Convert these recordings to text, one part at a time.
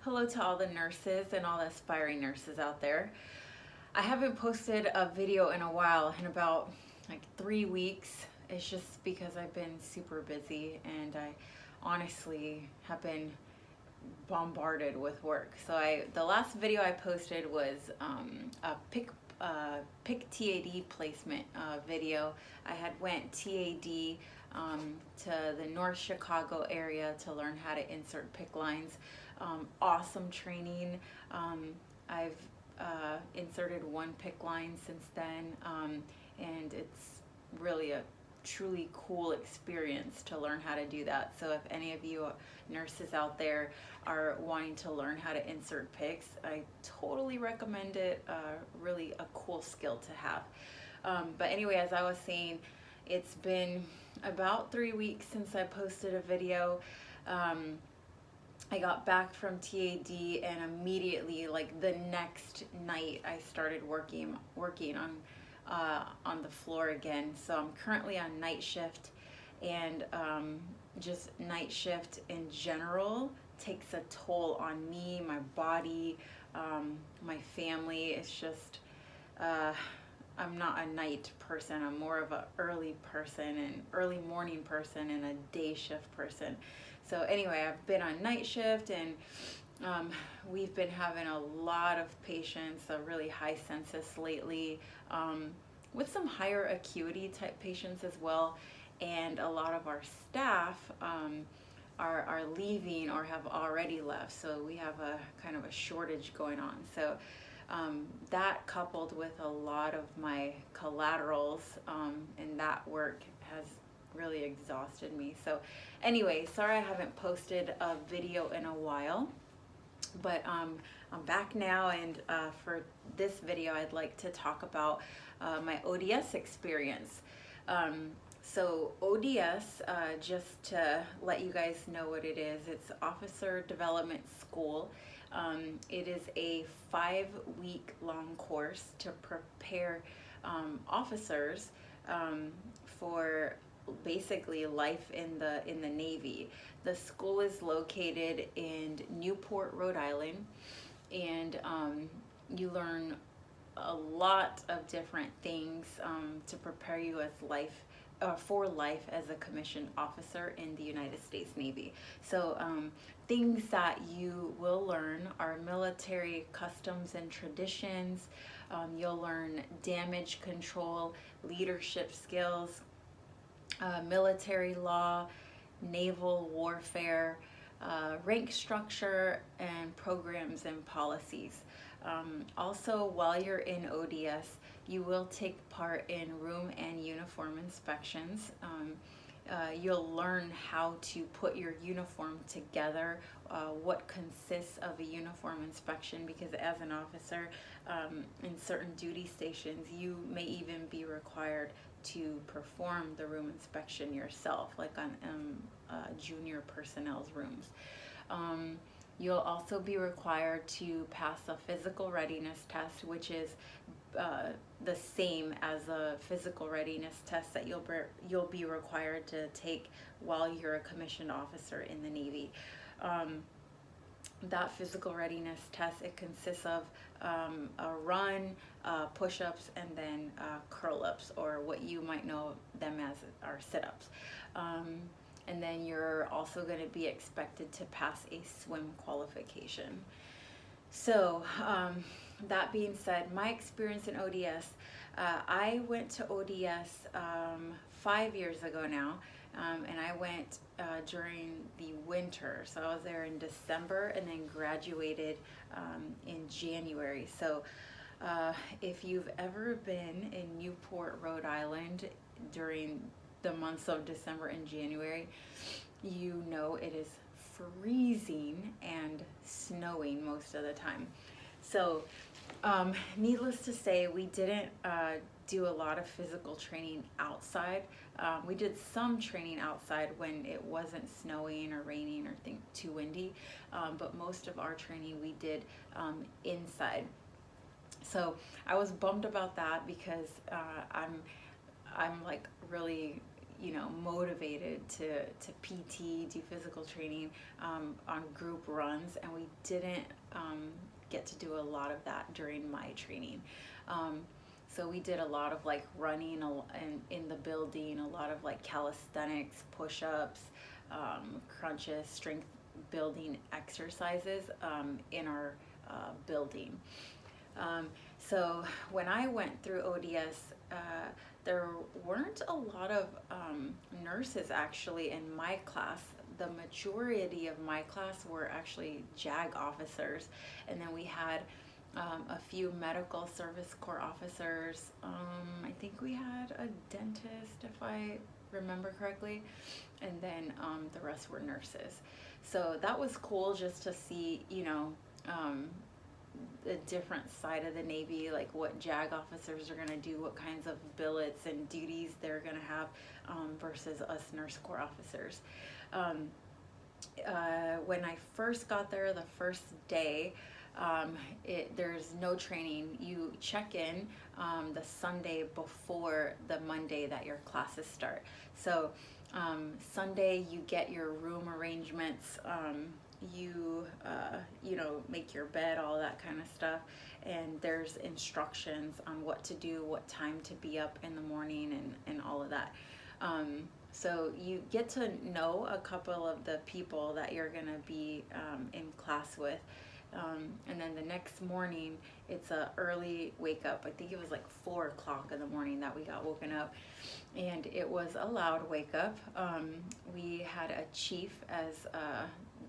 Hello to all the nurses and all the aspiring nurses out there. I haven't posted a video in a while, in about like 3 weeks. It's just because I've been super busy and I honestly have been bombarded with work. So the last video I posted was a pick TAD placement video. I had went TAD to the North Chicago area to learn how to insert PICC lines. Awesome training. I've inserted one PICC line since then, and it's really a truly cool experience to learn how to do that. So if any of you nurses out there are wanting to learn how to insert PICCs, I totally recommend it. Really a cool skill to have. But anyway, as I was saying, it's been about 3 weeks since I posted a video. I got back from TAD and immediately, like the next night, I started working on the floor again. So I'm currently on night shift, and just night shift in general takes a toll on me, my body, my family. It's just I'm not a night person. I'm more of a early person, an early morning person, and a day shift person. So anyway, I've been on night shift, and we've been having a lot of patients, a really high census lately, with some higher acuity type patients as well. And a lot of our staff are leaving or have already left. So we have a kind of a shortage going on. So that, coupled with a lot of my collaterals and that work, has really exhausted me. So anyway, sorry I haven't posted a video in a while, but I'm back now, and for this video I'd like to talk about my ODS experience. So ODS, just to let you guys know what it is, it's Officer Development School. It is a 5-week long course to prepare officers for basically life in the Navy. The school is located in Newport, Rhode Island, and you learn a lot of different things to prepare you as for life as a commissioned officer in the United States Navy. So things that you will learn are military customs and traditions. You'll learn damage control, leadership skills, military law, naval warfare, rank structure, and programs and policies. Also, while you're in ODS, you will take part in room and uniform inspections. You'll learn how to put your uniform together, what consists of a uniform inspection, because as an officer in certain duty stations, you may even be required to perform the room inspection yourself, like on junior personnel's rooms. You'll also be required to pass a physical readiness test, which is the same as a physical readiness test that you'll be required to take while you're a commissioned officer in the Navy. That physical readiness test, it consists of a run, push-ups, and then curl-ups, or what you might know them as are sit-ups. And then you're also going to be expected to pass a swim qualification. So that being said, my experience in ODS, I went to ODS 5 years ago now, and I went during the winter. So I was there in December and then graduated in January. So if you've ever been in Newport, Rhode Island during the months of December and January, you know it is freezing and snowing most of the time. So needless to say, we didn't do a lot of physical training outside. We did some training outside when it wasn't snowing or raining or too windy, but most of our training we did inside. So I was bummed about that, because I'm like really motivated to PT, do physical training on group runs, and we didn't get to do a lot of that during my training. So we did a lot of like running in the building, a lot of like calisthenics, push-ups, crunches, strength building exercises in our building. So when I went through ODS, there weren't a lot of nurses actually in my class. The majority of my class were actually JAG officers, and then we had a few medical service corps officers. I think we had a dentist, if I remember correctly, and then the rest were nurses. So that was cool just to see, a different side of the Navy, like what JAG officers are going to do, what kinds of billets and duties they're going to have versus us nurse corps officers. When I first got there, the first day, there's no training. You check in the Sunday before the Monday that your classes start. So Sunday you get your room arrangements, you make your bed, all that kind of stuff, and there's instructions on what to do, what time to be up in the morning, and all of that. So you get to know a couple of the people that you're going to be in class with. And then the next morning, it's a early wake up. I think it was like 4 o'clock in the morning that we got woken up, and it was a loud wake up. We had a chief as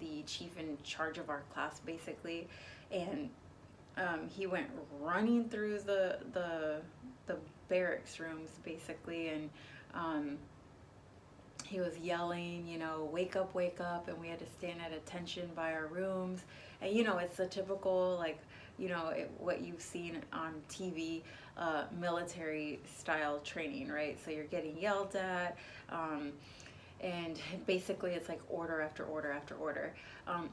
the chief in charge of our class, basically, and he went running through the barracks rooms, basically, and he was yelling, wake up, and we had to stand at attention by our rooms. And it's the typical, like, what you've seen on TV, military style training, right? So you're getting yelled at, and basically it's like order after order after order.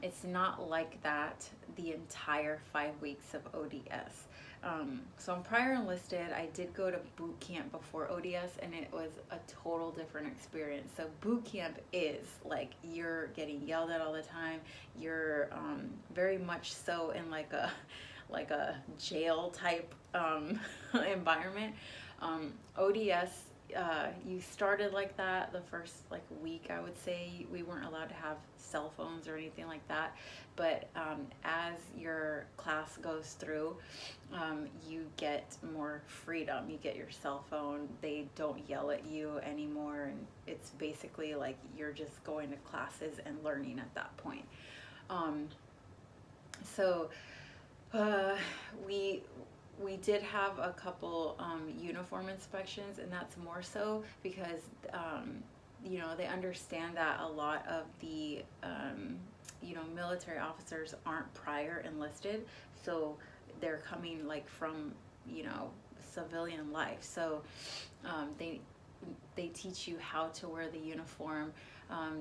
It's not like that the entire 5 weeks of ODS. So I'm prior enlisted. I did go to boot camp before ODS, and it was a total different experience. So boot camp is like you're getting yelled at all the time. You're very much so in like a jail type environment. ODS, you started like that the first like week. I would say we weren't allowed to have cell phones or anything like that, but as your class goes through, you get more freedom. You get your cell phone. They don't yell at you anymore, and it's basically like you're just going to classes and learning at that point. So we did have a couple uniform inspections, and that's more so because they understand that a lot of the military officers aren't prior enlisted, so they're coming like from civilian life. So they teach you how to wear the uniform.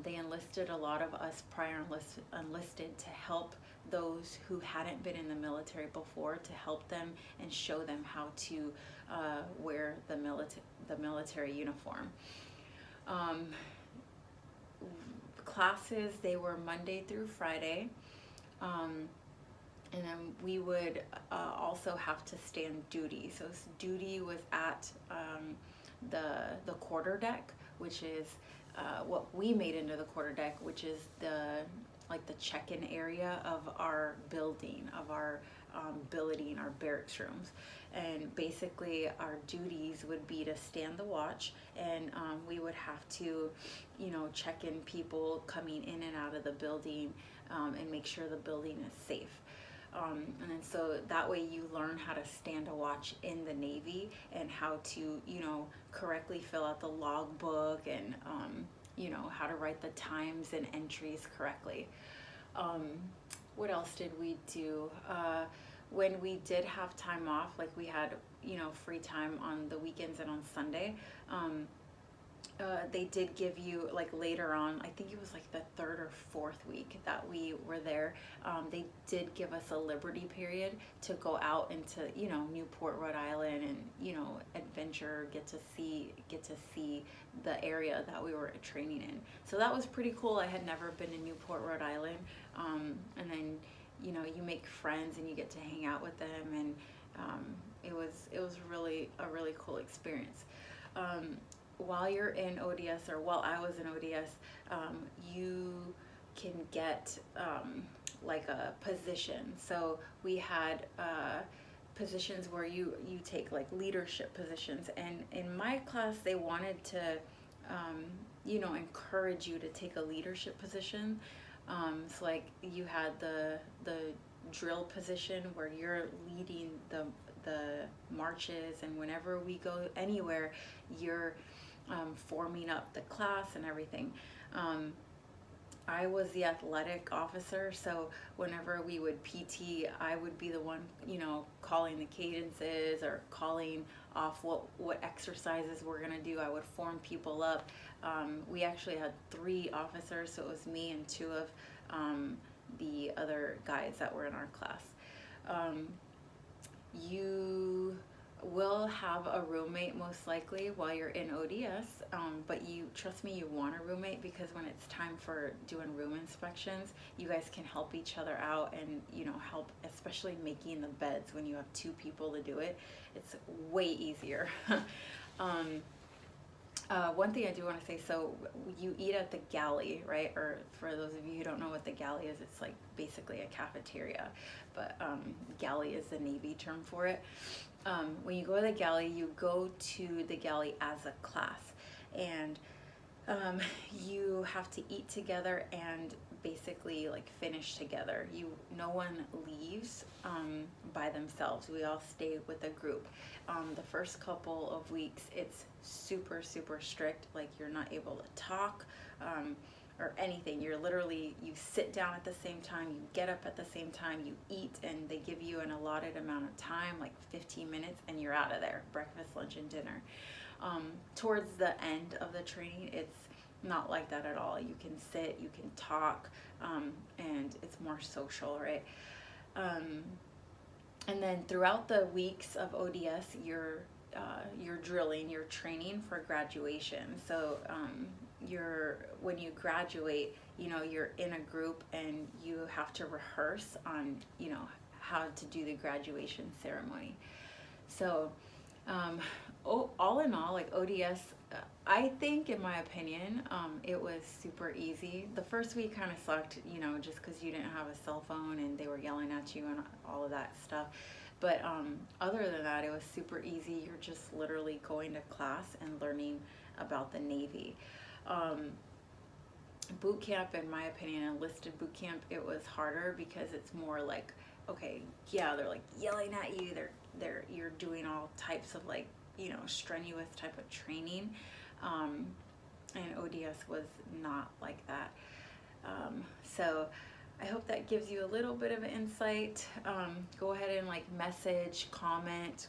They enlisted a lot of us prior enlisted to help those who hadn't been in the military before, to help them and show them how to wear the military uniform. Classes, they were Monday through Friday, and then we would also have to stand duty. So duty was at the quarter deck, which is what we made into the quarter deck, which is the check-in area of our building, of our billeting, our barracks rooms. And basically our duties would be to stand the watch, and we would have to check in people coming in and out of the building, and make sure the building is safe. And then so that way you learn how to stand a watch in the Navy, and how to correctly fill out the logbook, and how to write the times and entries correctly. What else did we do? When we did have time off, like we had free time on the weekends and on Sunday, they did give you, like, later on, I think it was like the third or fourth week that we were there, they did give us a liberty period to go out into, you know, Newport, Rhode Island, and, you know, adventure, get to see the area that we were training in. So that was pretty cool. I had never been to Newport, Rhode Island. And then, you know, you make friends and you get to hang out with them, and it was really a really cool experience. While you're in ODS, or while I was in ODS, you can get like a position. So we had positions where you take like leadership positions, and in my class they wanted to you know, encourage you to take a leadership position. So like you had the drill position where you're leading the marches, and whenever we go anywhere, you're forming up the class and everything. I was the athletic officer, so whenever we would PT, I would be the one, you know, calling the cadences or calling off what exercises we're gonna do. I would form people up. We actually had 3 officers, so it was me and 2 of the other guys that were in our class. You will have a roommate most likely while you're in ODS, but you trust me, you want a roommate, because when it's time for doing room inspections, you guys can help each other out, and, you know, help, especially making the beds. When you have 2 people to do it, it's way easier. One thing I do want to say, so you eat at the galley, right? Or for those of you who don't know what the galley is, it's like basically a cafeteria, but galley is the Navy term for it. When you go to the galley, you go to the galley as a class, and you have to eat together and basically like finish together. No one leaves by themselves. We all stay with a group. The first couple of weeks, it's super strict. Like, you're not able to talk or anything. You're literally, you sit down at the same time, you get up at the same time, you eat, and they give you an allotted amount of time, like 15 minutes, and you're out of there. Breakfast, lunch, and dinner. Towards the end of the training, it's not like that at all. You can sit, you can talk, and it's more social, right? And then throughout the weeks of ODS, you're drilling, you're training for graduation. So when you graduate, you know, you're in a group and you have to rehearse on, you know, how to do the graduation ceremony. So all in all, like, ODS, I think, in my opinion, it was super easy. The first week kind of sucked, you know, just because you didn't have a cell phone and they were yelling at you and all of that stuff. But other than that, it was super easy. You're just literally going to class and learning about the Navy. Boot camp, in my opinion, enlisted boot camp, it was harder because it's more like, okay, yeah, they're like yelling at you. You're doing all types of, like, you know, strenuous type of training. And ODS was not like that. So I hope that gives you a little bit of an insight. Go ahead and like message, comment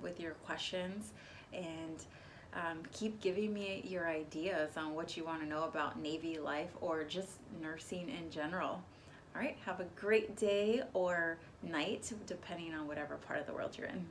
with your questions, and keep giving me your ideas on what you want to know about Navy life or just nursing in general. All right, have a great day or night, depending on whatever part of the world you're in.